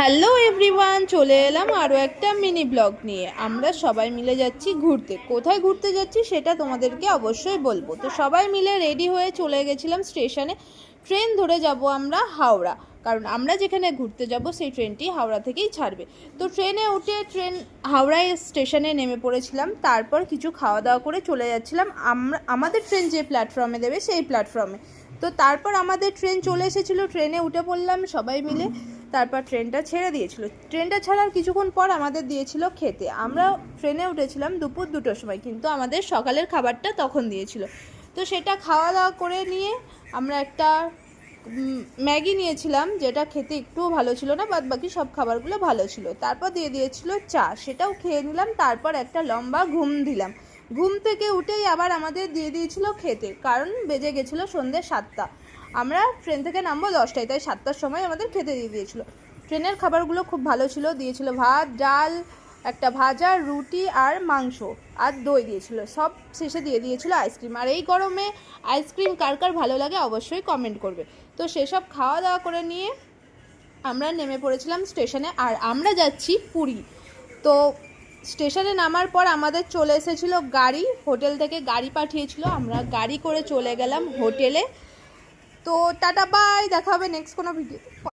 Hello everyone, চলে এলাম আরও একটা মিনি ব্লগ নিয়ে। আমরা সবাই মিলে যাচ্ছি ঘুরতে। কোথায় ঘুরতে যাচ্ছি সেটা তোমাদেরকে অবশ্যই বলবো। তো সবাই মিলে রেডি হয়ে চলে গেছিলাম স্টেশনে। ট্রেন ধরে যাব আমরা হাওড়া, কারণ আমরা যেখানে ঘুরতে যাব সেই ট্রেনটি হাওড়া থেকেই ছাড়বে। তো ট্রেনে উঠে হাওড়ায় স্টেশনে নেমে পড়েছিলাম। তারপর কিছু খাওয়া দাওয়া করে চলে যাচ্ছিলাম আমাদের ট্রেন যে প্ল্যাটফর্মে দেবে সেই প্ল্যাটফর্মে। তো তারপর আমাদের ট্রেন চলে এসেছিলো, ট্রেনে উঠে পড়লাম সবাই মিলে। তারপর ট্রেনটা ছেড়ে দিয়েছিল। ট্রেনটা ছাড়ার কিছুক্ষণ পর আমাদের দিয়েছিল খেতে। আমরা ট্রেনে উঠেছিলাম দুপুর 2টোর সময়, কিন্তু আমাদের সকালের খাবারটা তখন দিয়েছিল। তো সেটা খাওয়া দাওয়া করে নিয়ে আমরা একটা ম্যাগি নিয়েছিলাম, যেটা খেতে একটুও ভালো ছিল না, বাদ বাকি সব খাবারগুলো ভালো ছিল। তারপর দিয়ে দিয়েছিল চা, সেটাও খেয়ে নিলাম। তারপর একটা লম্বা ঘুম দিলাম। ঘুম থেকে উঠেই আবার আমাদের দিয়ে দিয়েছিল খেতে, কারণ বেজে গেছিলো সন্ধ্যে 7টা। আমরা ট্রেন থেকে নামবো 10টায়, তাই 7টার সময় আমাদের খেতে দিয়ে দিয়েছিলো। ট্রেনের খাবারগুলো খুব ভালো ছিল। দিয়েছিল ভাত, ডাল, একটা ভাজা, রুটি আর মাংস আর দই দিয়েছিল। সব শেষে দিয়ে দিয়েছিল আইসক্রিম। আর এই গরমে আইসক্রিম কার কার ভালো লাগে অবশ্যই কমেন্ট করবে। তো সেসব খাওয়া দাওয়া করে নিয়ে আমরা নেমে পড়েছিলাম স্টেশনে। আর আমরা যাচ্ছি পুরী। তো স্টেশনে নামার পর আমাদের চলে এসেছিলো গাড়ি, হোটেল থেকে গাড়ি পাঠিয়েছিল। আমরা গাড়ি করে চলে গেলাম হোটেলে। তো টাটা বাই, দেখা হবে নেক্সট কোনো ভিডিও।